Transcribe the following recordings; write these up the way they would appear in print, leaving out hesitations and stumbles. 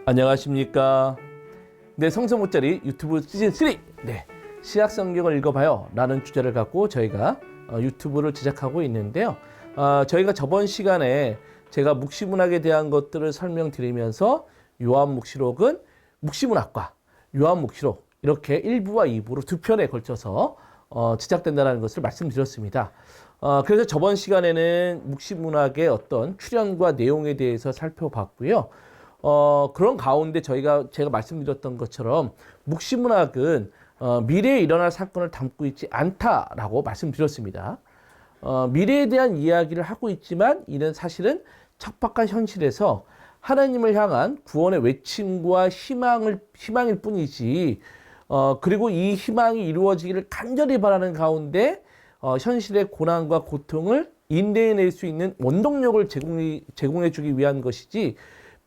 안녕하십니까. 네, 성서모짜리 유튜브 시즌3 신약 성경을 읽어봐요 라는 주제를 갖고 저희가 유튜브를 제작하고 있는데요. 저희가 저번 시간에 제가 묵시문학에 대한 것들을 설명드리면서 요한묵시록은 묵시문학과 요한묵시록 이렇게 1부와 2부로 두 편에 걸쳐서 제작된다는 것을 말씀드렸습니다. 그래서 저번 시간에는 묵시문학의 어떤 출현과 내용에 대해서 살펴봤고요. 그런 가운데 제가 말씀드렸던 것처럼 묵시문학은 미래에 일어날 사건을 담고 있지 않다라고 말씀드렸습니다. 미래에 대한 이야기를 하고 있지만 이는 사실은 척박한 현실에서 하나님을 향한 구원의 외침과 희망일 뿐이지, 그리고 이 희망이 이루어지기를 간절히 바라는 가운데 현실의 고난과 고통을 인내해낼 수 있는 원동력을 제공해주기 위한 것이지,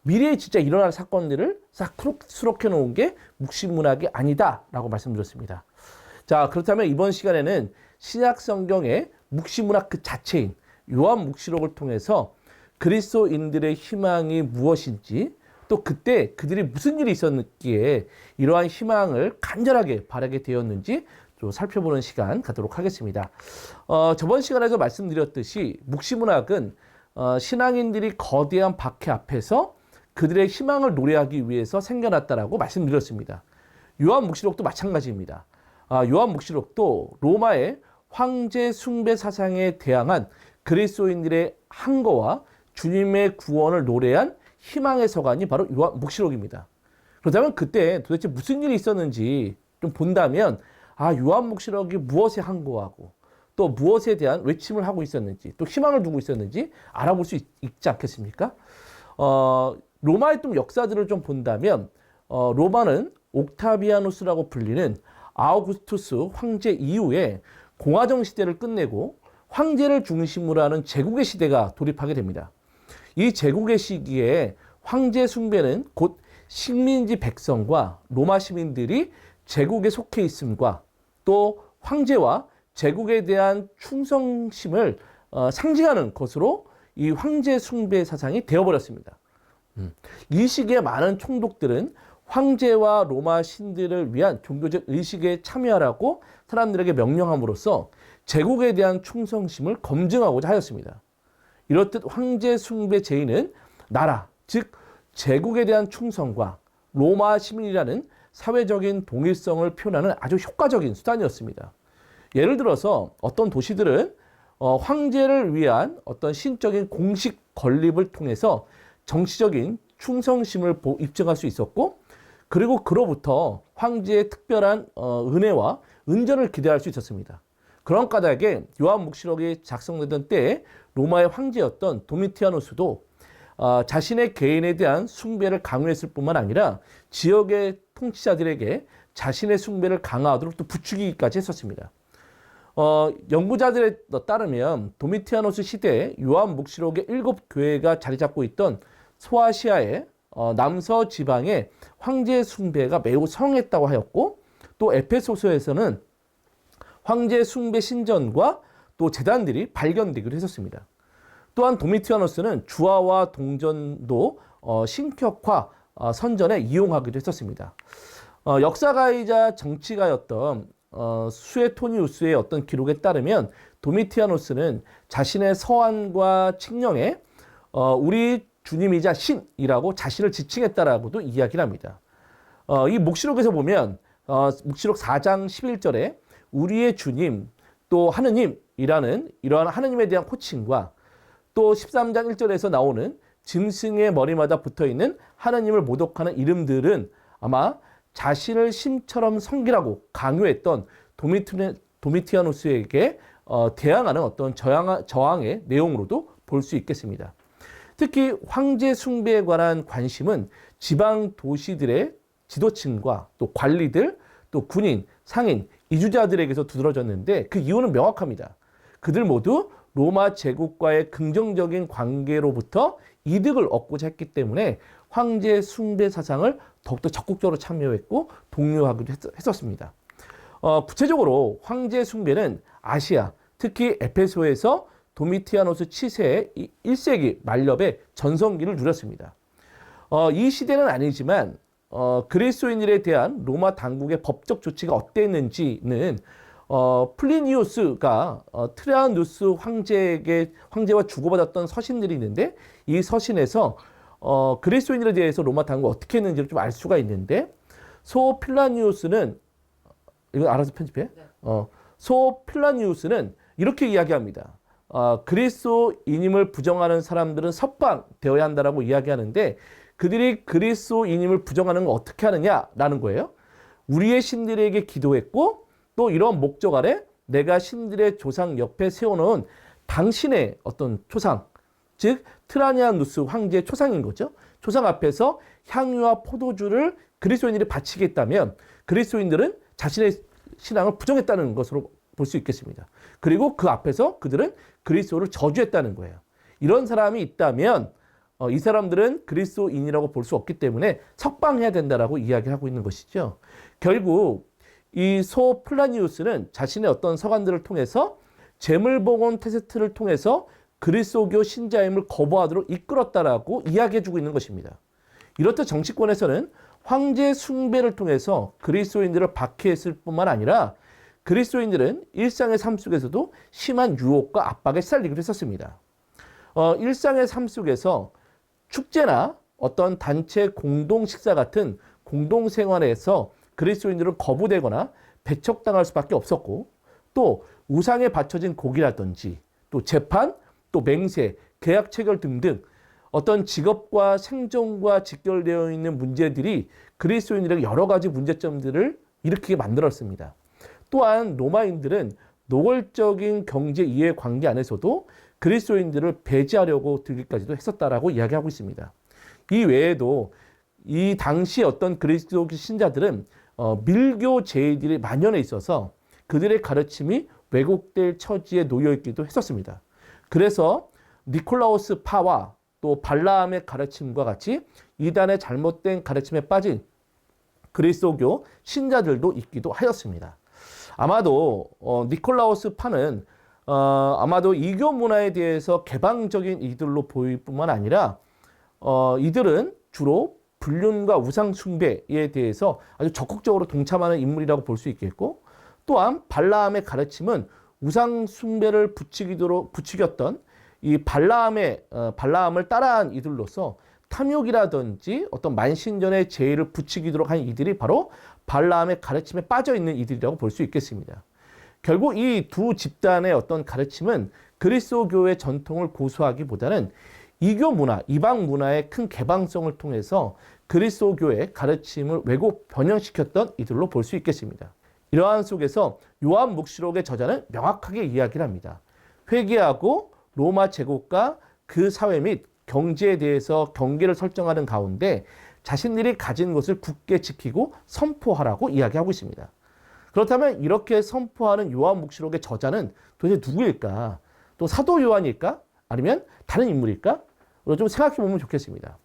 미래에 진짜 일어날 사건들을 싹 수록해 놓은 게 묵시문학이 아니다라고 말씀드렸습니다. 자, 그렇다면 이번 시간에는 신약 성경의 묵시문학 그 자체인 요한묵시록을 통해서 그리스도인들의 희망이 무엇인지, 또 그때 그들이 무슨 일이 있었기에 이러한 희망을 간절하게 바라게 되었는지 좀 살펴보는 시간 갖도록 하겠습니다. 저번 시간에서 말씀드렸듯이 묵시문학은 신앙인들이 거대한 박해 앞에서 그들의 희망을 노래하기 위해서 생겨났다라고 말씀드렸습니다. 요한묵시록도 마찬가지입니다. 요한묵시록도 로마의 황제 숭배 사상에 대항한 그리스도인들의 항거와 주님의 구원을 노래한 희망의 서간이 바로 요한묵시록입니다. 그렇다면 그때 도대체 무슨 일이 있었는지 좀 본다면, 요한묵시록이 무엇에 항거하고 또 무엇에 대한 외침을 하고 있었는지, 또 희망을 두고 있었는지 알아볼 수 있지 않겠습니까? 로마의 좀 역사들을 좀 본다면, 로마는 옥타비아누스라고 불리는 아우구스투스 황제 이후에 공화정 시대를 끝내고 황제를 중심으로 하는 제국의 시대가 돌입하게 됩니다. 이 제국의 시기에 황제 숭배는 곧 식민지 백성과 로마 시민들이 제국에 속해 있음과 또 황제와 제국에 대한 충성심을 상징하는 것으로 이 황제 숭배 사상이 되어버렸습니다. 이 시기에 많은 총독들은 황제와 로마 신들을 위한 종교적 의식에 참여하라고 사람들에게 명령함으로써 제국에 대한 충성심을 검증하고자 하였습니다. 이렇듯 황제 숭배 제의는 나라, 즉 제국에 대한 충성과 로마 시민이라는 사회적인 동일성을 표현하는 아주 효과적인 수단이었습니다. 예를 들어서 어떤 도시들은 황제를 위한 어떤 신적인 공식 건립을 통해서 정치적인 충성심을 입증할 수 있었고, 그리고 그로부터 황제의 특별한 은혜와 은전을 기대할 수 있었습니다. 그런 까닭에 요한묵시록이 작성되던 때에 로마의 황제였던 도미티아누스도 자신의 개인에 대한 숭배를 강요했을 뿐만 아니라 지역의 통치자들에게 자신의 숭배를 강화하도록 또 부추기기까지 했었습니다. 연구자들에 따르면 도미티아누스 시대에 요한묵시록의 7교회가 자리 잡고 있던 소아시아의 남서 지방의 황제 숭배가 매우 성했다고 하였고, 또 에페소서에서는 황제 숭배 신전과 또 제단들이 발견되기도 했었습니다. 또한 도미티아누스는 주화와 동전도 신격화 선전에 이용하기도 했었습니다. 역사가이자 정치가였던 수에토니우스의 어떤 기록에 따르면 도미티아누스는 자신의 서한과 칙령에 우리 주님이자 신이라고 자신을 지칭했다라고도 이야기를 합니다. 이 묵시록에서 보면 묵시록 4장 11절에 우리의 주님 또 하느님이라는 이러한 하느님에 대한 호칭과 또 13장 1절에서 나오는 짐승의 머리마다 붙어있는 하느님을 모독하는 이름들은 아마 자신을 신처럼 섬기라고 강요했던 도미티아누스에게 대항하는 어떤 저항의 내용으로도 볼 수 있겠습니다. 특히 황제 숭배에 관한 관심은 지방 도시들의 지도층과 또 관리들, 또 군인, 상인, 이주자들에게서 두드러졌는데 그 이유는 명확합니다. 그들 모두 로마 제국과의 긍정적인 관계로부터 이득을 얻고자 했기 때문에 황제 숭배 사상을 더욱더 적극적으로 참여했고 독려하기도 했었습니다. 구체적으로 황제 숭배는 아시아, 특히 에페소에서 도미티아누스 치세의 1세기 말엽에 전성기를 누렸습니다. 이 시대는 아니지만 그리스도인들에 대한 로마 당국의 법적 조치가 어땠는지는 플리니우스가 트라누스 황제와 주고받았던 서신들이 있는데 이 서신에서 그리스도인들에 대해서 로마 당국이 어떻게 했는지를 좀 알 수가 있는데 소필라니우스는 이거 알아서 편집해. 소필라니우스는 이렇게 이야기합니다. 그리스도인임을 부정하는 사람들은 석방되어야 한다라고 이야기하는데 그들이 그리스도인임을 부정하는 건 어떻게 하느냐라는 거예요. 우리의 신들에게 기도했고 또 이런 목적 아래 내가 신들의 조상 옆에 세워놓은 당신의 어떤 초상, 즉 트라니아누스 황제의 초상인 거죠. 초상 앞에서 향유와 포도주를 그리스도인들이 바치겠다면 그리스도인들은 자신의 신앙을 부정했다는 것으로 볼 수 있겠습니다. 그리고 그 앞에서 그들은 그리스도를 저주했다는 거예요. 이런 사람이 있다면 이 사람들은 그리스도인이라고 볼 수 없기 때문에 석방해야 된다라고 이야기하고 있는 것이죠. 결국 이 소플라니우스는 자신의 어떤 서간들을 통해서 재물봉헌 테스트를 통해서 그리스도교 신자임을 거부하도록 이끌었다라고 이야기해주고 있는 것입니다. 이렇듯 정치권에서는 황제 숭배를 통해서 그리스도인들을 박해했을 뿐만 아니라 그리스도인들은 일상의 삶 속에서도 심한 유혹과 압박에 시달리기도 했었습니다. 일상의 삶 속에서 축제나 어떤 단체 공동 식사 같은 공동 생활에서 그리스도인들은 거부되거나 배척당할 수밖에 없었고 또 우상에 바쳐진 고기라든지 또 재판, 또 맹세, 계약 체결 등등 어떤 직업과 생존과 직결되어 있는 문제들이 그리스도인들에게 여러 가지 문제점들을 일으키게 만들었습니다. 또한 로마인들은 노골적인 경제 이해 관계 안에서도 그리스도인들을 배제하려고 들기까지도 했었다라고 이야기하고 있습니다. 이 외에도 이 당시 어떤 그리스도 신자들은 밀교 제의들이 만연해 있어서 그들의 가르침이 왜곡될 처지에 놓여 있기도 했었습니다. 그래서 니콜라우스 파와 또 발라함의 가르침과 같이 이단의 잘못된 가르침에 빠진 그리스도교 신자들도 있기도 하였습니다. 아마도 니콜라우스 파는 아마도 이교 문화에 대해서 개방적인 이들로 보일 뿐만 아니라 이들은 주로 불륜과 우상 숭배에 대해서 아주 적극적으로 동참하는 인물이라고 볼 수 있겠고 또한 발라함의 가르침은 우상 숭배를 부추겼던 이 발라함을 따라한 이들로서 탐욕이라든지 어떤 만신전의 제의를 부추기도록 한 이들이 바로 발라함의 가르침에 빠져 있는 이들이라고 볼 수 있겠습니다. 결국 이 두 집단의 어떤 가르침은 그리스도교의 전통을 고수하기보다는 이교 문화, 이방 문화의 큰 개방성을 통해서 그리스도교의 가르침을 왜곡 변형시켰던 이들로 볼 수 있겠습니다. 이러한 속에서 요한묵시록의 저자는 명확하게 이야기를 합니다. 회개하고 로마 제국과 그 사회 및 경제에 대해서 경계를 설정하는 가운데 자신들이 가진 것을 굳게 지키고 선포하라고 이야기하고 있습니다. 그렇다면 이렇게 선포하는 요한묵시록의 저자는 도대체 누구일까? 또 사도 요한일까? 아니면 다른 인물일까? 좀 생각해 보면 좋겠습니다.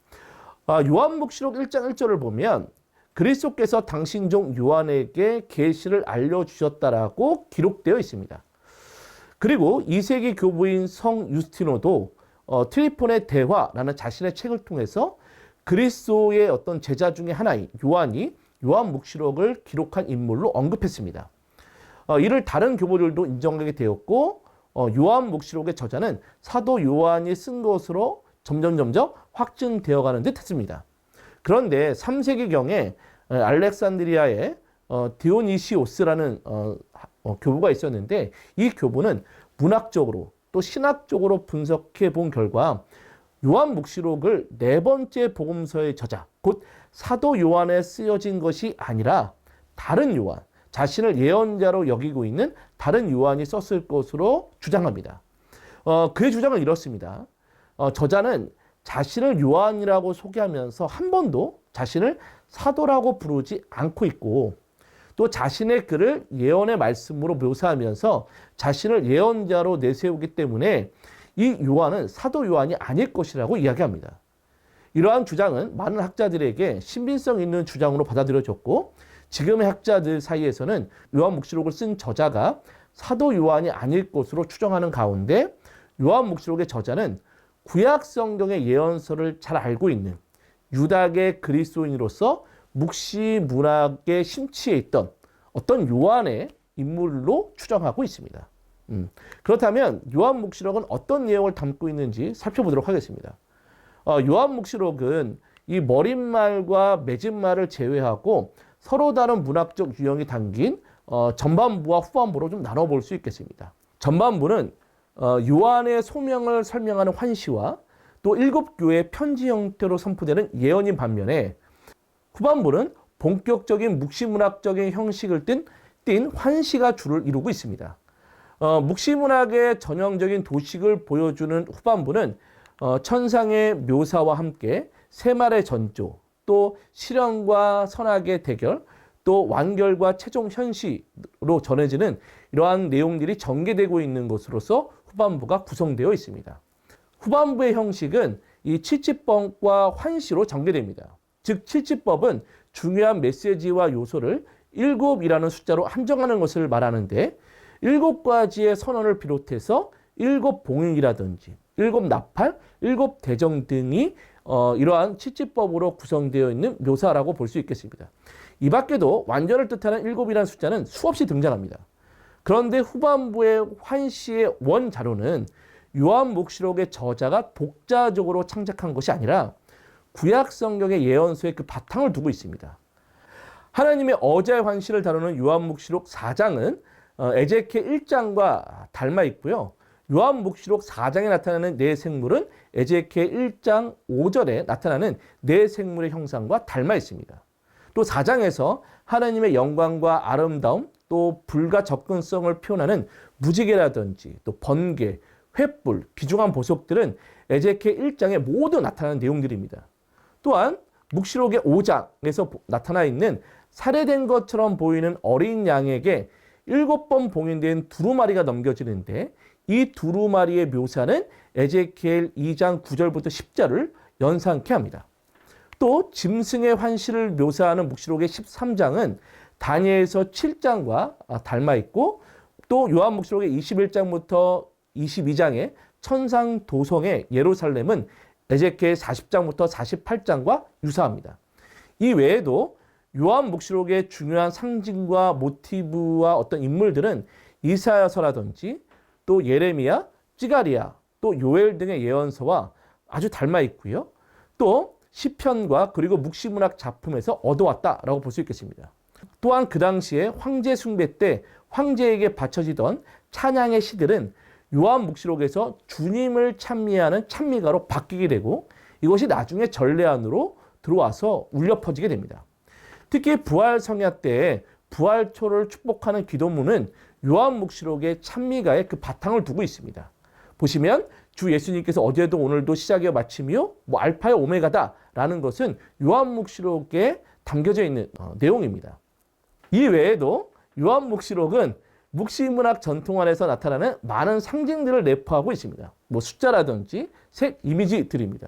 요한묵시록 1장 1절을 보면 그리스도께서 당신 종 요한에게 계시를 알려주셨다라고 기록되어 있습니다. 그리고 2세기 교부인 성 유스티노도 트리폰의 대화라는 자신의 책을 통해서 그리스도의 어떤 제자 중에 하나인 요한이 요한묵시록을 기록한 인물로 언급했습니다. 이를 다른 교부들도 인정하게 되었고 요한묵시록의 저자는 사도 요한이 쓴 것으로 점점 확증되어 가는 듯 했습니다. 그런데 3세기경에 알렉산드리아의 디오니시오스라는 교부가 있었는데 이 교부는 문학적으로 또 신학적으로 분석해 본 결과 요한묵시록을 네 번째 복음서의 저자, 곧 사도 요한에 쓰여진 것이 아니라 다른 요한, 자신을 예언자로 여기고 있는 다른 요한이 썼을 것으로 주장합니다. 그의 주장은 이렇습니다. 저자는 자신을 요한이라고 소개하면서 한 번도 자신을 사도라고 부르지 않고 있고 또 자신의 글을 예언의 말씀으로 묘사하면서 자신을 예언자로 내세우기 때문에 이 요한은 사도 요한이 아닐 것이라고 이야기합니다. 이러한 주장은 많은 학자들에게 신빙성 있는 주장으로 받아들여졌고 지금의 학자들 사이에서는 요한묵시록을 쓴 저자가 사도 요한이 아닐 것으로 추정하는 가운데 요한묵시록의 저자는 구약 성경의 예언서를 잘 알고 있는 유닥의 그리스도인으로서 묵시 문학에 심취해 있던 어떤 요한의 인물로 추정하고 있습니다. 그렇다면 요한묵시록은 어떤 내용을 담고 있는지 살펴보도록 하겠습니다. 요한묵시록은 이 머릿말과 맺은말을 제외하고 서로 다른 문학적 유형이 담긴 전반부와 후반부로 좀 나눠볼 수 있겠습니다. 전반부는 요한의 소명을 설명하는 환시와 또 7교회의 편지 형태로 선포되는 예언인 반면에 후반부는 본격적인 묵시문학적인 형식을 띤 환시가 주를 이루고 있습니다. 묵시문학의 전형적인 도식을 보여주는 후반부는 천상의 묘사와 함께 세말의 전조, 또 실현과 선악의 대결, 또 완결과 최종 현시로 전해지는 이러한 내용들이 전개되고 있는 것으로서 후반부가 구성되어 있습니다. 후반부의 형식은 이 칠지법과 환시로 전개됩니다. 즉 칠지법은 중요한 메시지와 요소를 7이라는 숫자로 한정하는 것을 말하는데 7가지의 선언을 비롯해서 7봉인이라든지 7나팔, 7대정 등이 이러한 칠지법으로 구성되어 있는 묘사라고 볼 수 있겠습니다. 이 밖에도 완전을 뜻하는 7이라는 숫자는 수없이 등장합니다. 그런데 후반부의 환시의 원자료는 요한묵시록의 저자가 독자적으로 창작한 것이 아니라 구약 성경의 예언서에 그 바탕을 두고 있습니다. 하나님의 어제의 환시를 다루는 요한묵시록 4장은 에제키엘 1장과 닮아 있고요. 요한묵시록 4장에 나타나는 네 생물은 에제키엘 1장 5절에 나타나는 네 생물의 형상과 닮아 있습니다. 또 4장에서 하나님의 영광과 아름다움, 또 불과 접근성을 표현하는 무지개라든지 또 번개, 횃불, 귀중한 보석들은 에제키엘 1장에 모두 나타나는 내용들입니다. 또한 묵시록의 5장에서 나타나 있는 살해된 것처럼 보이는 어린 양에게 7번 봉인된 두루마리가 넘겨지는데 이 두루마리의 묘사는 에제키엘 2장 9절부터 10절을 연상케 합니다. 또 짐승의 환시를 묘사하는 묵시록의 13장은 다니엘서 7장과 닮아 있고 또 요한묵시록의 21장부터 22장의 천상 도성의 예루살렘은 에제키엘 40장부터 48장과 유사합니다. 이 외에도 요한묵시록의 중요한 상징과 모티브와 어떤 인물들은 이사야서라든지 또 예레미야, 찌가리야, 또 요엘 등의 예언서와 아주 닮아 있고요. 또 시편과 그리고 묵시문학 작품에서 얻어왔다라고 볼 수 있겠습니다. 또한 그 당시에 황제 숭배 때 황제에게 바쳐지던 찬양의 시들은 요한묵시록에서 주님을 찬미하는 찬미가로 바뀌게 되고 이것이 나중에 전례안으로 들어와서 울려 퍼지게 됩니다. 특히 부활 성야 때 부활초를 축복하는 기도문은 요한묵시록의 찬미가에 그 바탕을 두고 있습니다. 보시면 주 예수님께서 어제도 오늘도 시작이요 마침이요 알파요 오메가다라는 것은 요한묵시록에 담겨져 있는 내용입니다. 이 외에도 요한묵시록은 묵시문학 전통 안에서 나타나는 많은 상징들을 내포하고 있습니다. 숫자라든지 색, 이미지들입니다.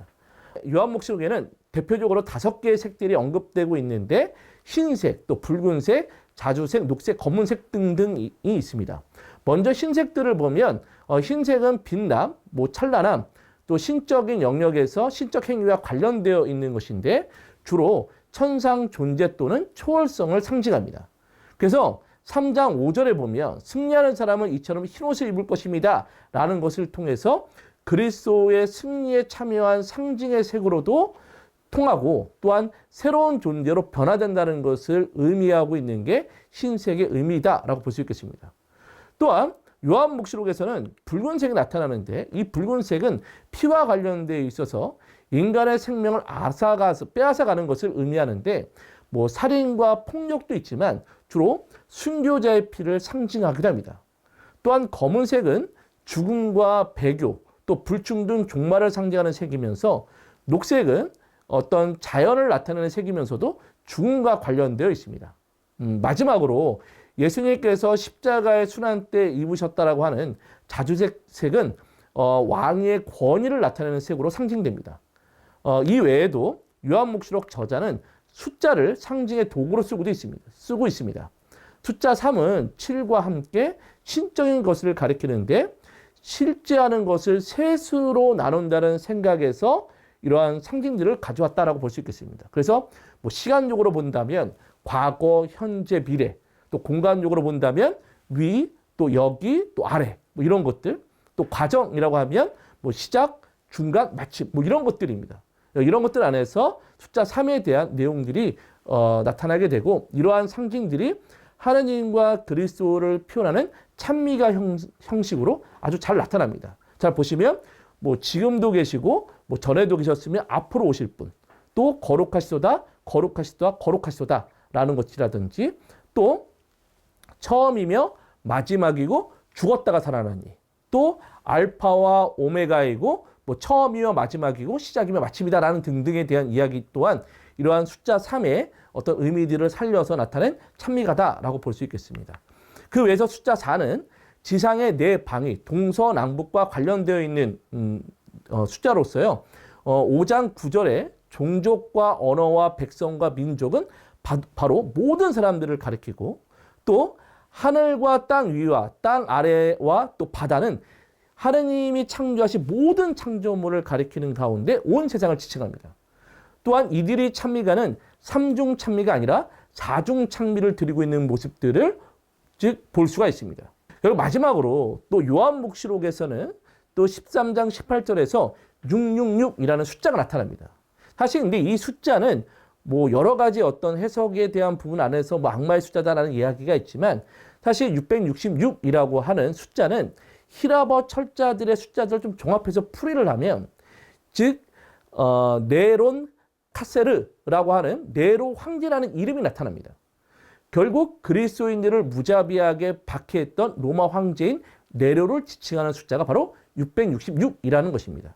요한묵시록에는 대표적으로 5개의 색들이 언급되고 있는데 흰색, 또 붉은색, 자주색, 녹색, 검은색 등등이 있습니다. 먼저 흰색들을 보면 흰색은 빛남, 찬란함, 또 신적인 영역에서 신적 행위와 관련되어 있는 것인데 주로 천상 존재 또는 초월성을 상징합니다. 그래서 3장 5절에 보면 승리하는 사람은 이처럼 흰옷을 입을 것입니다 라는 것을 통해서 그리스도의 승리에 참여한 상징의 색으로도 통하고 또한 새로운 존재로 변화된다는 것을 의미하고 있는 게 흰색의 의미다라고 볼 수 있겠습니다. 또한 요한묵시록에서는 붉은색이 나타나는데 이 붉은색은 피와 관련되어 있어서 인간의 생명을 빼앗아가는 것을 의미하는데 살인과 폭력도 있지만 주로 순교자의 피를 상징하기도 합니다. 또한 검은색은 죽음과 배교, 또 불충 등 종말을 상징하는 색이면서 녹색은 어떤 자연을 나타내는 색이면서도 죽음과 관련되어 있습니다. 마지막으로 예수님께서 십자가의 순환 때 입으셨다라고 하는 자주색 색은 왕의 권위를 나타내는 색으로 상징됩니다. 이 외에도 요한묵시록 저자는 숫자를 상징의 도구로 쓰고 있습니다. 숫자 3은 7과 함께 신적인 것을 가리키는데 실제하는 것을 셋으로 나눈다는 생각에서 이러한 상징들을 가져왔다라고 볼 수 있겠습니다. 그래서 뭐 시간적으로 본다면 과거, 현재, 미래, 또 공간적으로 본다면 위, 또 여기, 또 아래, 뭐 이런 것들, 또 과정이라고 하면 뭐 시작, 중간, 마침, 뭐 이런 것들입니다. 이런 것들 안에서 숫자 3에 대한 내용들이 나타나게 되고, 이러한 상징들이 하느님과 그리스도를 표현하는 찬미가 형식으로 아주 잘 나타납니다. 잘 보시면 뭐 지금도 계시고 뭐 전에도 계셨으면 앞으로 오실 분, 또 거룩하시도다, 거룩하시도다, 거룩하시도다 라는 것이라든지, 또 처음이며 마지막이고 죽었다가 살아나니, 또 알파와 오메가이고 뭐 처음이며 마지막이고 시작이며 마침이다라는 등등에 대한 이야기 또한 이러한 숫자 3의 어떤 의미들을 살려서 나타낸 찬미가다라고 볼 수 있겠습니다. 그 외에서 숫자 4는 지상의 네 방위, 동서남북과 관련되어 있는 숫자로서요. 5장 9절에 종족과 언어와 백성과 민족은 바로 모든 사람들을 가리키고, 또 하늘과 땅 위와 땅 아래와 또 바다는 하느님이 창조하신 모든 창조물을 가리키는 가운데 온 세상을 지칭합니다. 또한 이들이 찬미가는 3중 찬미가 아니라 4중 찬미를 드리고 있는 모습들을 즉 볼 수가 있습니다. 그리고 마지막으로 또 요한묵시록에서는 또 13장 18절에서 666이라는 숫자가 나타납니다. 사실 근데 이 숫자는 뭐 여러 가지 어떤 해석에 대한 부분 안에서 뭐 악마의 숫자다라는 이야기가 있지만, 사실 666이라고 하는 숫자는 히라버 철자들의 숫자들을 좀 종합해서 풀이를 하면, 즉 네론 카세르라고 하는 네로 황제라는 이름이 나타납니다. 결국 그리스도인들을 무자비하게 박해했던 로마 황제인 네로를 지칭하는 숫자가 바로 666이라는 것입니다.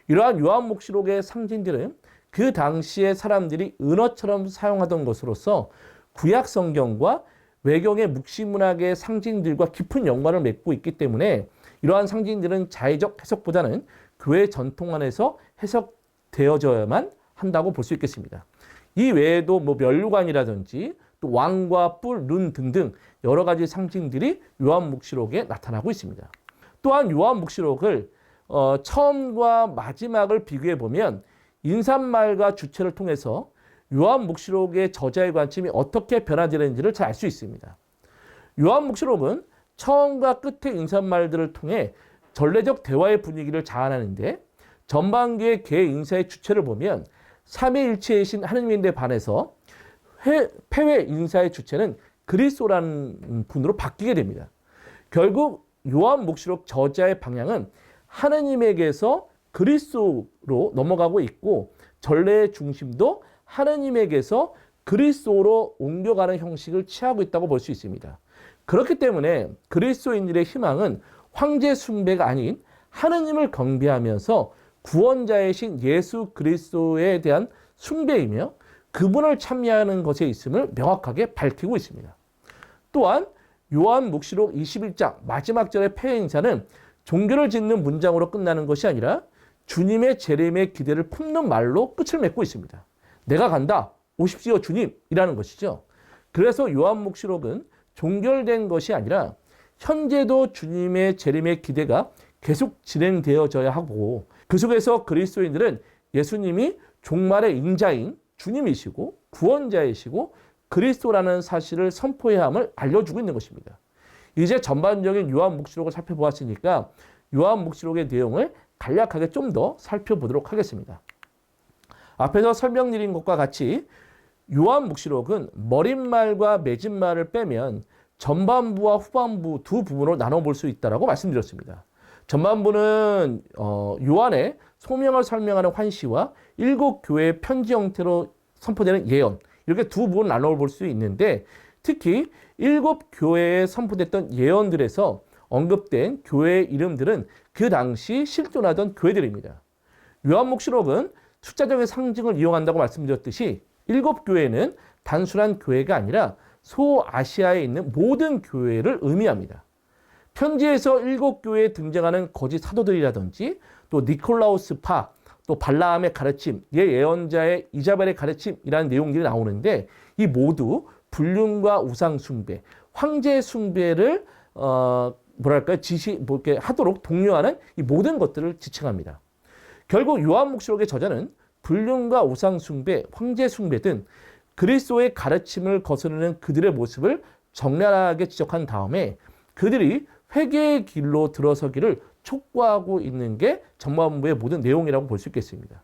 이러한 요한묵시록의 상징들은 그 당시에 사람들이 은어처럼 사용하던 것으로서 구약 성경과 외경의 묵시문학의 상징들과 깊은 연관을 맺고 있기 때문에 이러한 상징들은 자의적 해석보다는 교회 전통 안에서 해석되어져야만 한다고 볼 수 있겠습니다. 이 외에도 뭐 면류관이라든지 또 왕과 뿔, 눈 등등 여러 가지 상징들이 요한묵시록에 나타나고 있습니다. 또한 요한묵시록을 처음과 마지막을 비교해 보면 인사말과 주체를 통해서 요한묵시록의 저자의 관점이 어떻게 변화되는지를 잘 알 수 있습니다. 요한묵시록은 처음과 끝의 인사말들을 통해 전례적 대화의 분위기를 자아내는데, 전반기의 개 인사의 주체를 보면 삼위일체이신 하느님인데 반해서 폐회 인사의 주체는 그리스도라는 분으로 바뀌게 됩니다. 결국 요한묵시록 저자의 방향은 하느님에게서 그리스도로 넘어가고 있고, 전례의 중심도 하느님에게서 그리스도로 옮겨가는 형식을 취하고 있다고 볼 수 있습니다. 그렇기 때문에 그리스도인들의 희망은 황제 숭배가 아닌 하느님을 경배하면서 구원자이신 예수 그리스도에 대한 숭배이며 그분을 찬미하는 것에 있음을 명확하게 밝히고 있습니다. 또한 요한묵시록 21장 마지막 절의 폐회 인사는 종교를 짓는 문장으로 끝나는 것이 아니라 주님의 재림의 기대를 품는 말로 끝을 맺고 있습니다. 내가 간다, 오십시오 주님이라는 것이죠. 그래서 요한묵시록은 종결된 것이 아니라 현재도 주님의 재림의 기대가 계속 진행되어져야 하고, 그 속에서 그리스도인들은 예수님이 종말의 인자인 주님이시고 구원자이시고 그리스도라는 사실을 선포해야 함을 알려주고 있는 것입니다. 이제 전반적인 요한묵시록을 살펴보았으니까 요한묵시록의 내용을 간략하게 좀 더 살펴보도록 하겠습니다. 앞에서 설명드린 것과 같이 요한묵시록은 머릿말과 맺은말을 빼면 전반부와 후반부 두 부분으로 나눠볼 수 있다고 말씀드렸습니다. 전반부는 요한의 소명을 설명하는 환시와 일곱 교회의 편지 형태로 선포되는 예언, 이렇게 두 부분을 나눠볼 수 있는데, 특히 일곱 교회에 선포됐던 예언들에서 언급된 교회의 이름들은 그 당시 실존하던 교회들입니다. 요한묵시록은 숫자적인 상징을 이용한다고 말씀드렸듯이 일곱 교회는 단순한 교회가 아니라 소아시아에 있는 모든 교회를 의미합니다. 편지에서 일곱 교회에 등장하는 거짓 사도들이라든지 또 니콜라우스파, 또 발라함의 가르침, 예언자의 이자벨의 가르침이라는 내용들이 나오는데, 이 모두 불륜과 우상 숭배, 황제 숭배를 이렇게 하도록 독려하는 이 모든 것들을 지칭합니다. 결국 요한묵시록의 저자는 불륜과 우상숭배, 황제숭배 등 그리스도의 가르침을 거스르는 그들의 모습을 적나라하게 지적한 다음에 그들이 회개의 길로 들어서기를 촉구하고 있는 게 전반부의 모든 내용이라고 볼 수 있겠습니다.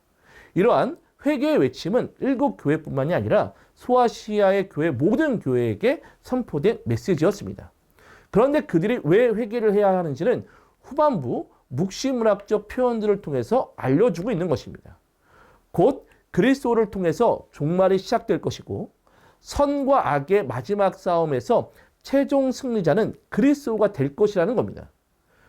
이러한 회개의 외침은 일곱 교회뿐만이 아니라 소아시아의 교회 모든 교회에게 선포된 메시지였습니다. 그런데 그들이 왜 회개를 해야 하는지는 후반부 묵시문학적 표현들을 통해서 알려주고 있는 것입니다. 곧 그리스도를 통해서 종말이 시작될 것이고 선과 악의 마지막 싸움에서 최종 승리자는 그리스도가 될 것이라는 겁니다.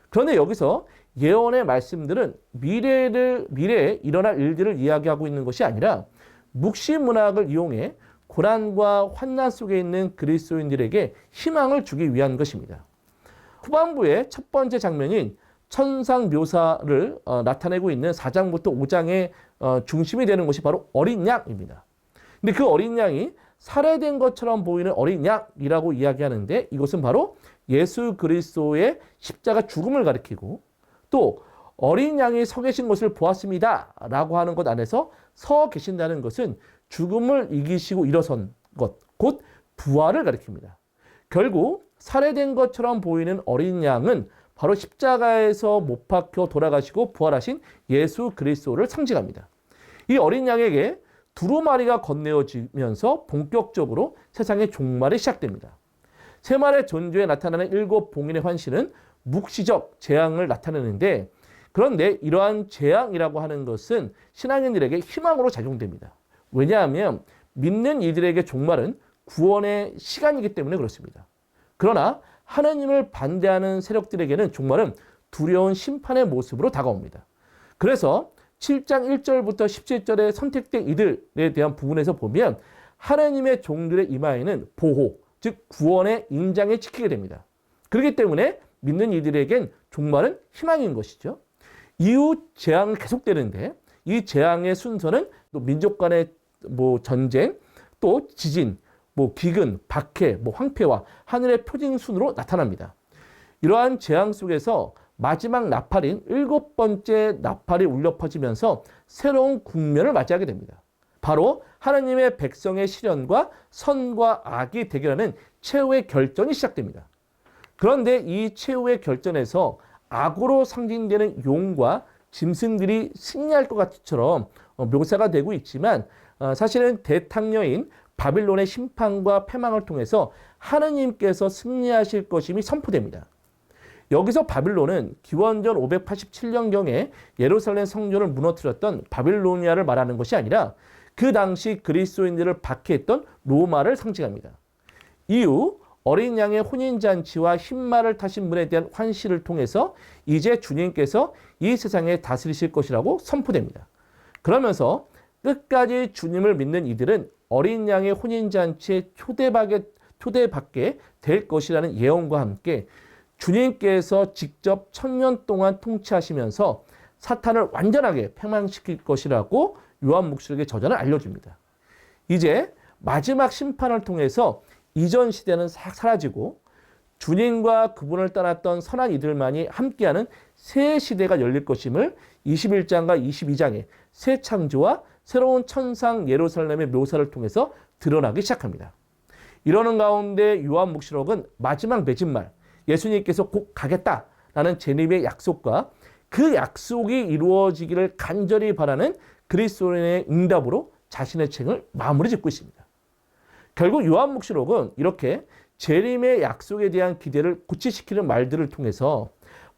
그런데 여기서 예언의 말씀들은 미래에 일어날 일들을 이야기하고 있는 것이 아니라 묵시문학을 이용해 고난과 환난 속에 있는 그리스도인들에게 희망을 주기 위한 것입니다. 후반부의 첫 번째 장면인 천상 묘사를 나타내고 있는 4장부터 5장의 중심이 되는 것이 바로 어린 양입니다. 근데 그 어린 양이 살해된 것처럼 보이는 어린 양이라고 이야기하는데 이것은 바로 예수 그리스도의 십자가 죽음을 가리키고 또 어린 양이 서 계신 것을 보았습니다 라고 하는 것 안에서 서 계신다는 것은 죽음을 이기시고 일어선 것, 곧 부활을 가리킵니다. 결국 살해된 것처럼 보이는 어린 양은 바로 십자가에서 못 박혀 돌아가시고 부활하신 예수 그리스도를 상징합니다. 이 어린 양에게 두루마리가 건네어지면서 본격적으로 세상의 종말이 시작됩니다. 세말의 존재에 나타나는 일곱 봉인의 환시는 묵시적 재앙을 나타내는데 그런데 이러한 재앙이라고 하는 것은 신앙인들에게 희망으로 작용됩니다. 왜냐하면 믿는 이들에게 종말은 구원의 시간이기 때문에 그렇습니다. 그러나 하나님을 반대하는 세력들에게는 종말은 두려운 심판의 모습으로 다가옵니다. 그래서 7장 1절부터 17절에 선택된 이들에 대한 부분에서 보면 하나님의 종들의 이마에는 보호, 즉 구원의 인장에 지키게 됩니다. 그렇기 때문에 믿는 이들에겐 종말은 희망인 것이죠. 이후 재앙은 계속되는데 이 재앙의 순서는 또 민족 간의 전쟁, 또 지진, 기근, 박해, 황폐와 하늘의 표징 순으로 나타납니다. 이러한 재앙 속에서 마지막 나팔인 7번째 나팔이 울려 퍼지면서 새로운 국면을 맞이하게 됩니다. 바로 하나님의 백성의 시련과 선과 악이 대결하는 최후의 결전이 시작됩니다. 그런데 이 최후의 결전에서 악으로 상징되는 용과 짐승들이 승리할 것 같이처럼 묘사가 되고 있지만 사실은 대탕녀인 바빌론의 심판과 패망을 통해서 하나님께서 승리하실 것임이 선포됩니다. 여기서 바빌론은 기원전 587년경에 예루살렘 성전을 무너뜨렸던 바빌로니아를 말하는 것이 아니라 그 당시 그리스도인들을 박해했던 로마를 상징합니다. 이후 어린 양의 혼인잔치와 흰말을 타신 분에 대한 환시를 통해서 이제 주님께서 이 세상에 다스리실 것이라고 선포됩니다. 그러면서 끝까지 주님을 믿는 이들은 어린 양의 혼인잔치에 초대받게 될 것이라는 예언과 함께 주님께서 직접 1000년 동안 통치하시면서 사탄을 완전하게 패망시킬 것이라고 요한묵시록의 저자는 알려줍니다. 이제 마지막 심판을 통해서 이전 시대는 사라지고 주님과 그분을 따랐던 선한 이들만이 함께하는 새 시대가 열릴 것임을 21장과 22장의 새 창조와 새로운 천상 예루살렘의 묘사를 통해서 드러나기 시작합니다. 이러는 가운데 요한묵시록은 마지막 맺은말, 예수님께서 곧 가겠다라는 재림의 약속과 그 약속이 이루어지기를 간절히 바라는 그리스도인의 응답으로 자신의 책을 마무리 짓고 있습니다. 결국 요한묵시록은 이렇게 재림의 약속에 대한 기대를 구체시키는 말들을 통해서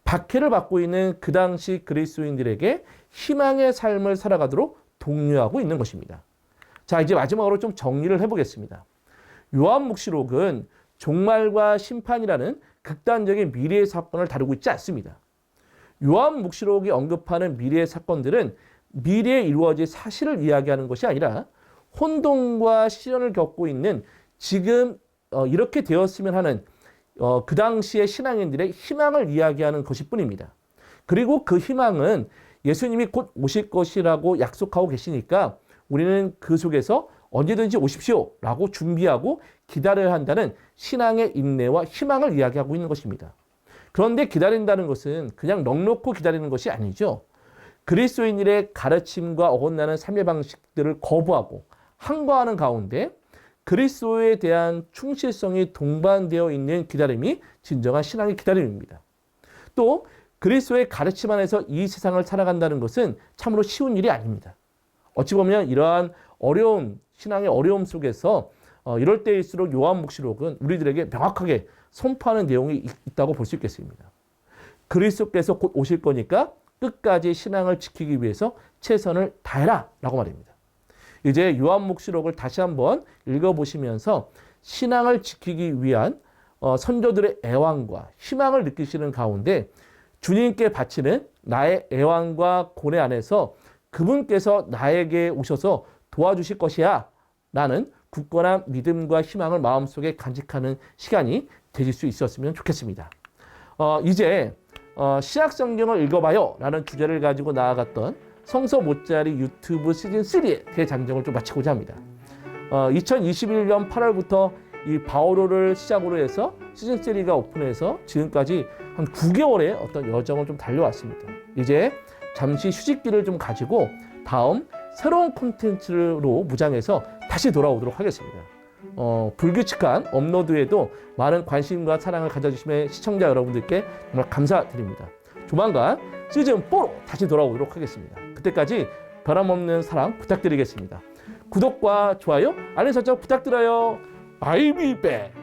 박해를 받고 있는 그 당시 그리스도인들에게 희망의 삶을 살아가도록 독려하고 있는 것입니다. 자, 이제 마지막으로 좀 정리를 해보겠습니다. 요한묵시록은 종말과 심판이라는 극단적인 미래의 사건을 다루고 있지 않습니다. 요한묵시록이 언급하는 미래의 사건들은 미래에 이루어질 사실을 이야기하는 것이 아니라 혼돈과 시련을 겪고 있는 지금 이렇게 되었으면 하는 그 당시의 신앙인들의 희망을 이야기하는 것일 뿐입니다. 그리고 그 희망은 예수님이 곧 오실 것이라고 약속하고 계시니까 우리는 그 속에서 언제든지 오십시오 라고 준비하고 기다려야 한다는 신앙의 인내와 희망을 이야기하고 있는 것입니다. 그런데 기다린다는 것은 그냥 넋놓고 기다리는 것이 아니죠. 그리스도인들의 가르침과 어긋나는 삶의 방식들을 거부하고 항거하는 가운데 그리스도에 대한 충실성이 동반되어 있는 기다림이 진정한 신앙의 기다림입니다. 또 그리스도의 가르침 안에서 이 세상을 살아간다는 것은 참으로 쉬운 일이 아닙니다. 어찌 보면 이러한 어려움, 신앙의 어려움 속에서 이럴 때일수록 요한묵시록은 우리들에게 명확하게 선포하는 내용이 있다고 볼 수 있겠습니다. 그리스도께서 곧 오실 거니까 끝까지 신앙을 지키기 위해서 최선을 다해라 라고 말입니다. 이제 요한묵시록을 다시 한번 읽어보시면서 신앙을 지키기 위한 선조들의 애환과 희망을 느끼시는 가운데 주님께 바치는 나의 애환과 고뇌 안에서 그분께서 나에게 오셔서 도와주실 것이야 라는 굳건한 믿음과 희망을 마음속에 간직하는 시간이 되실 수 있었으면 좋겠습니다. 이제 신약성경을 읽어봐요 라는 주제를 가지고 나아갔던 성서 모짜리 유튜브 시즌3의 대장정을 좀 마치고자 합니다. 2021년 8월부터 이 바오로를 시작으로 해서 시즌3가 오픈해서 지금까지 한 9개월의 어떤 여정을 좀 달려왔습니다. 이제 잠시 휴식기를 좀 가지고 다음 새로운 콘텐츠로 무장해서 다시 돌아오도록 하겠습니다. 불규칙한 업로드에도 많은 관심과 사랑을 가져주시면 시청자 여러분들께 정말 감사드립니다. 조만간 시즌4로 다시 돌아오도록 하겠습니다. 그때까지 변함없는 사랑 부탁드리겠습니다. 구독과 좋아요, 알림 설정 부탁드려요. I'll be back.